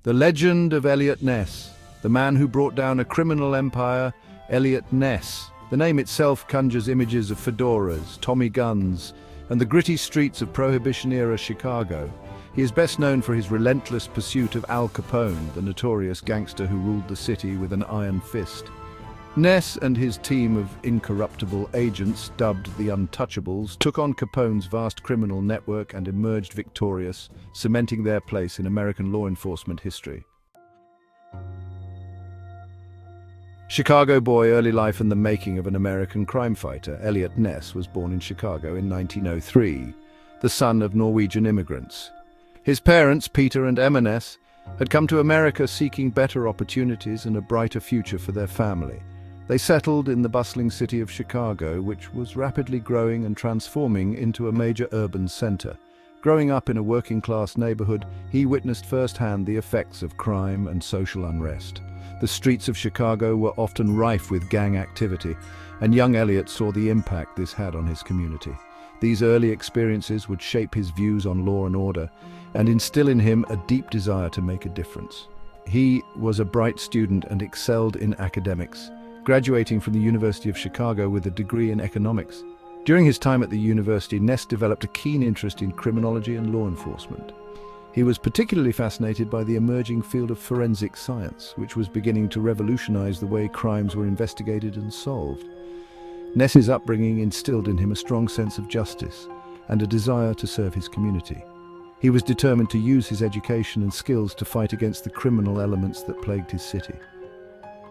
The legend of Eliot Ness, the man who brought down a criminal empire, Eliot Ness. The name itself conjures images of fedoras, Tommy guns, and the gritty streets of Prohibition-era Chicago. He is best known for his relentless pursuit of Al Capone, the notorious gangster who ruled the city with an iron fist. Ness and his team of incorruptible agents, dubbed the Untouchables, took on Capone's vast criminal network and emerged victorious, cementing their place in American law enforcement history. Chicago boy, early life and the making of an American crime fighter, Eliot Ness was born in Chicago in 1903, the son of Norwegian immigrants. His parents, Peter and Emma Ness, had come to America seeking better opportunities and a brighter future for their family. They settled in the bustling city of Chicago, which was rapidly growing and transforming into a major urban center. Growing up in a working-class neighborhood, he witnessed firsthand the effects of crime and social unrest. The streets of Chicago were often rife with gang activity, and young Eliot saw the impact this had on his community. These early experiences would shape his views on law and order, and instill in him a deep desire to make a difference. He was a bright student and excelled in academics, graduating from the University of Chicago with a degree in economics. During his time at the university, Ness developed a keen interest in criminology and law enforcement. He was particularly fascinated by the emerging field of forensic science, which was beginning to revolutionize the way crimes were investigated and solved. Ness's upbringing instilled in him a strong sense of justice and a desire to serve his community. He was determined to use his education and skills to fight against the criminal elements that plagued his city.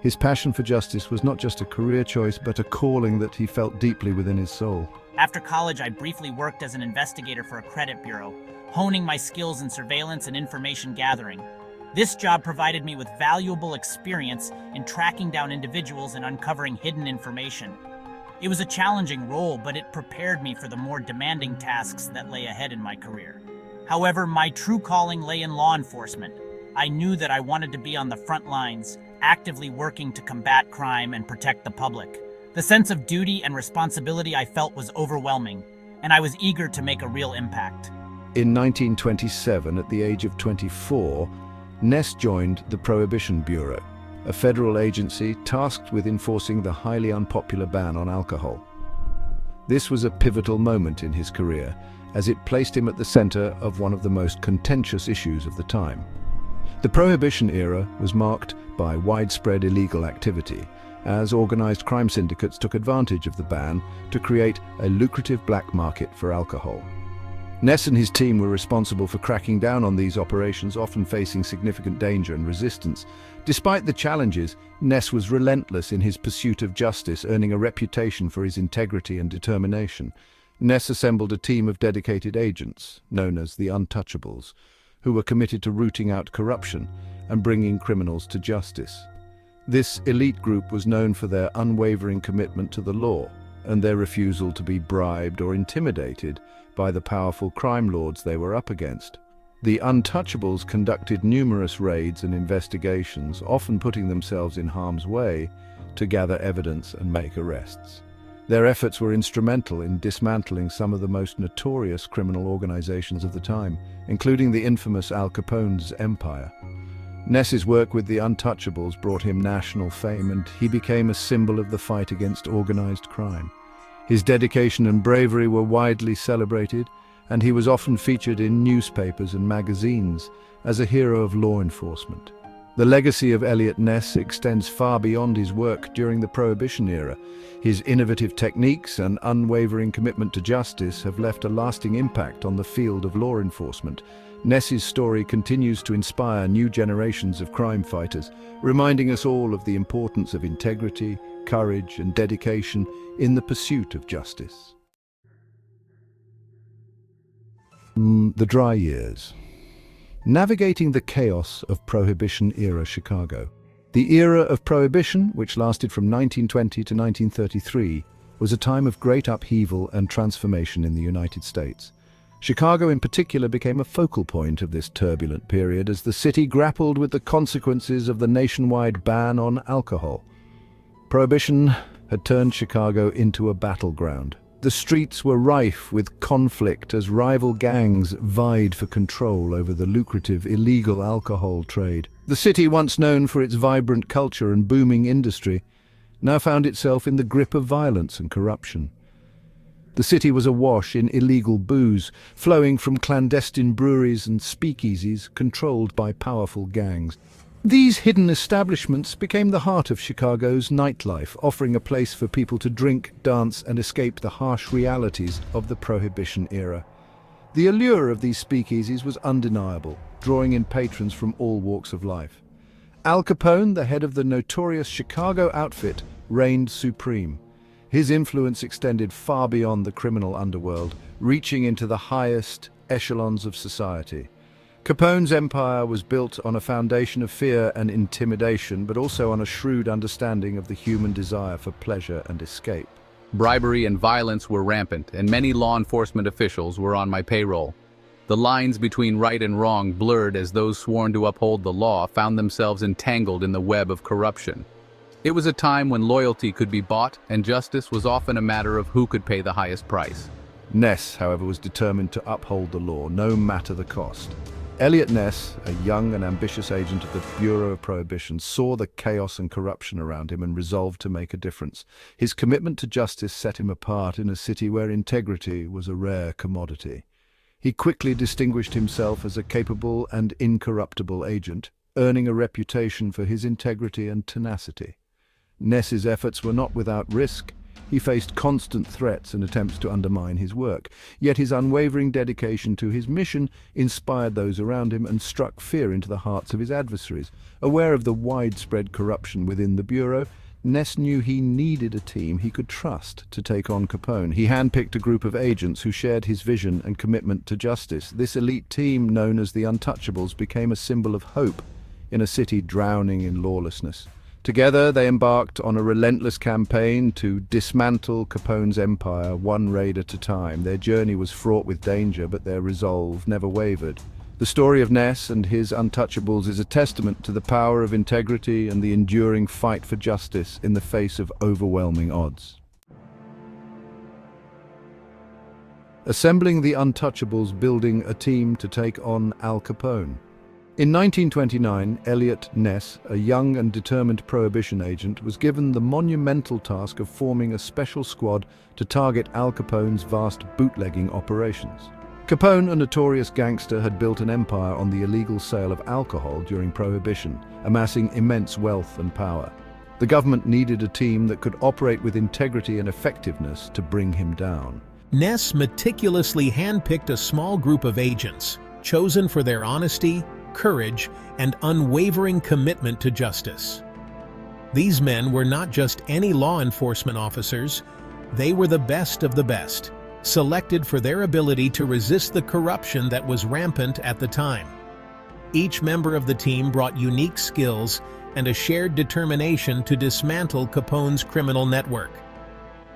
His passion for justice was not just a career choice, but a calling that he felt deeply within his soul. After college, I briefly worked as an investigator for a credit bureau, honing my skills in surveillance and information gathering. This job provided me with valuable experience in tracking down individuals and uncovering hidden information. It was a challenging role, but it prepared me for the more demanding tasks that lay ahead in my career. However, my true calling lay in law enforcement. I knew that I wanted to be on the front lines, actively working to combat crime and protect the public. The sense of duty and responsibility I felt was overwhelming, and I was eager to make a real impact. In 1927, at the age of 24, Ness joined the Prohibition Bureau, a federal agency tasked with enforcing the highly unpopular ban on alcohol. This was a pivotal moment in his career, as it placed him at the center of one of the most contentious issues of the time. The Prohibition era was marked by widespread illegal activity, as organized crime syndicates took advantage of the ban to create a lucrative black market for alcohol. Ness and his team were responsible for cracking down on these operations, often facing significant danger and resistance. Despite the challenges, Ness was relentless in his pursuit of justice, earning a reputation for his integrity and determination. Ness assembled a team of dedicated agents, known as the Untouchables, who were committed to rooting out corruption and bringing criminals to justice. This elite group was known for their unwavering commitment to the law and their refusal to be bribed or intimidated by the powerful crime lords they were up against. The Untouchables conducted numerous raids and investigations, often putting themselves in harm's way to gather evidence and make arrests. Their efforts were instrumental in dismantling some of the most notorious criminal organizations of the time, including the infamous Al Capone's empire. Ness's work with the Untouchables brought him national fame, and he became a symbol of the fight against organized crime. His dedication and bravery were widely celebrated, and he was often featured in newspapers and magazines as a hero of law enforcement. The legacy of Eliot Ness extends far beyond his work during the Prohibition era. His innovative techniques and unwavering commitment to justice have left a lasting impact on the field of law enforcement. Ness's story continues to inspire new generations of crime fighters, reminding us all of the importance of integrity, courage, and dedication in the pursuit of justice. The dry years. Navigating the chaos of Prohibition-era Chicago. The era of Prohibition, which lasted from 1920 to 1933, was a time of great upheaval and transformation in the United States. Chicago in particular became a focal point of this turbulent period as the city grappled with the consequences of the nationwide ban on alcohol. Prohibition had turned Chicago into a battleground, The streets were rife with conflict as rival gangs vied for control over the lucrative illegal alcohol trade. The city, once known for its vibrant culture and booming industry, now found itself in the grip of violence and corruption. The city was awash in illegal booze, flowing from clandestine breweries and speakeasies controlled by powerful gangs. These hidden establishments became the heart of Chicago's nightlife, offering a place for people to drink, dance, and escape the harsh realities of the Prohibition era. The allure of these speakeasies was undeniable, drawing in patrons from all walks of life. Al Capone, the head of the notorious Chicago outfit, reigned supreme. His influence extended far beyond the criminal underworld, reaching into the highest echelons of society. Capone's empire was built on a foundation of fear and intimidation, but also on a shrewd understanding of the human desire for pleasure and escape. Bribery and violence were rampant, and many law enforcement officials were on my payroll. The lines between right and wrong blurred as those sworn to uphold the law found themselves entangled in the web of corruption. It was a time when loyalty could be bought, and justice was often a matter of who could pay the highest price. Ness, however, was determined to uphold the law, no matter the cost. Eliot Ness, a young and ambitious agent of the Bureau of Prohibition, saw the chaos and corruption around him and resolved to make a difference. His commitment to justice set him apart in a city where integrity was a rare commodity. He quickly distinguished himself as a capable and incorruptible agent, earning a reputation for his integrity and tenacity. Ness's efforts were not without risk. He faced constant threats and attempts to undermine his work, yet his unwavering dedication to his mission inspired those around him and struck fear into the hearts of his adversaries. Aware of the widespread corruption within the Bureau, Ness knew he needed a team he could trust to take on Capone. He handpicked a group of agents who shared his vision and commitment to justice. This elite team, known as the Untouchables, became a symbol of hope in a city drowning in lawlessness. Together, they embarked on a relentless campaign to dismantle Capone's empire, one raid at a time. Their journey was fraught with danger, but their resolve never wavered. The story of Ness and his Untouchables is a testament to the power of integrity and the enduring fight for justice in the face of overwhelming odds. Assembling the Untouchables, building a team to take on Al Capone. In 1929, Eliot Ness, a young and determined Prohibition agent, was given the monumental task of forming a special squad to target Al Capone's vast bootlegging operations. Capone, a notorious gangster, had built an empire on the illegal sale of alcohol during Prohibition, amassing immense wealth and power. The government needed a team that could operate with integrity and effectiveness to bring him down. Ness meticulously handpicked a small group of agents, chosen for their honesty, courage, and unwavering commitment to justice. These men were not just any law enforcement officers, they were the best of the best, selected for their ability to resist the corruption that was rampant at the time. Each member of the team brought unique skills and a shared determination to dismantle Capone's criminal network.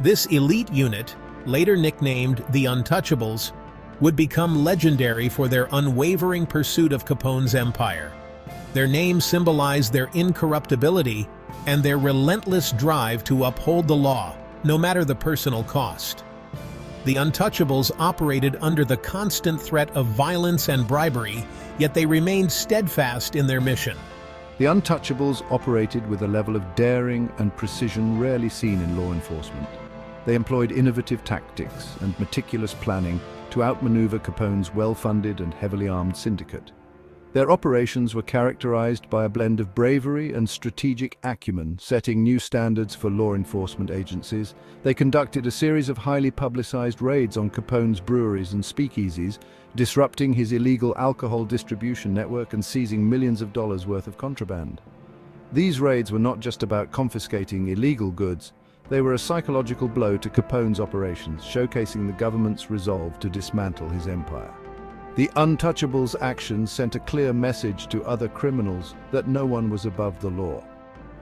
This elite unit, later nicknamed the Untouchables, would become legendary for their unwavering pursuit of Capone's empire. Their names symbolize their incorruptibility and their relentless drive to uphold the law, no matter the personal cost. The Untouchables operated under the constant threat of violence and bribery, yet they remained steadfast in their mission. The Untouchables operated with a level of daring and precision rarely seen in law enforcement. They employed innovative tactics and meticulous planning to outmaneuver Capone's well-funded and heavily armed syndicate. Their operations were characterized by a blend of bravery and strategic acumen, setting new standards for law enforcement agencies. They conducted a series of highly publicized raids on Capone's breweries and speakeasies, disrupting his illegal alcohol distribution network and seizing millions of dollars worth of contraband. These raids were not just about confiscating illegal goods. They were a psychological blow to Capone's operations, showcasing the government's resolve to dismantle his empire. The Untouchables' actions sent a clear message to other criminals that no one was above the law.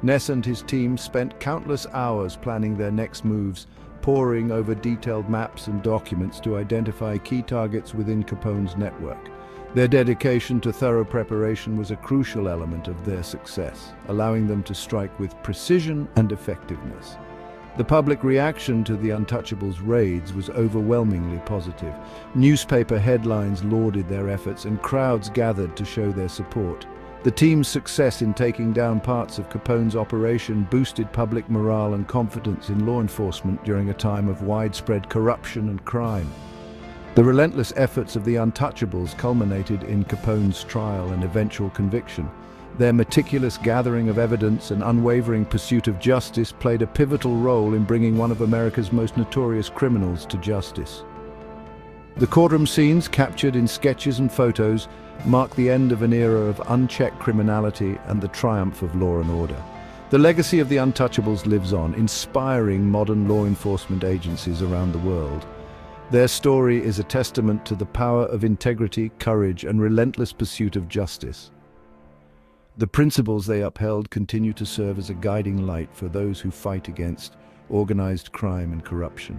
Ness and his team spent countless hours planning their next moves, poring over detailed maps and documents to identify key targets within Capone's network. Their dedication to thorough preparation was a crucial element of their success, allowing them to strike with precision and effectiveness. The public reaction to the Untouchables raids was overwhelmingly positive. Newspaper headlines lauded their efforts and crowds gathered to show their support. The team's success in taking down parts of Capone's operation boosted public morale and confidence in law enforcement during a time of widespread corruption and crime. The relentless efforts of the Untouchables culminated in Capone's trial and eventual conviction. Their meticulous gathering of evidence and unwavering pursuit of justice played a pivotal role in bringing one of America's most notorious criminals to justice. The courtroom scenes, captured in sketches and photos, mark the end of an era of unchecked criminality and the triumph of law and order. The legacy of the Untouchables lives on, inspiring modern law enforcement agencies around the world. Their story is a testament to the power of integrity, courage, and relentless pursuit of justice. The principles they upheld continue to serve as a guiding light for those who fight against organized crime and corruption.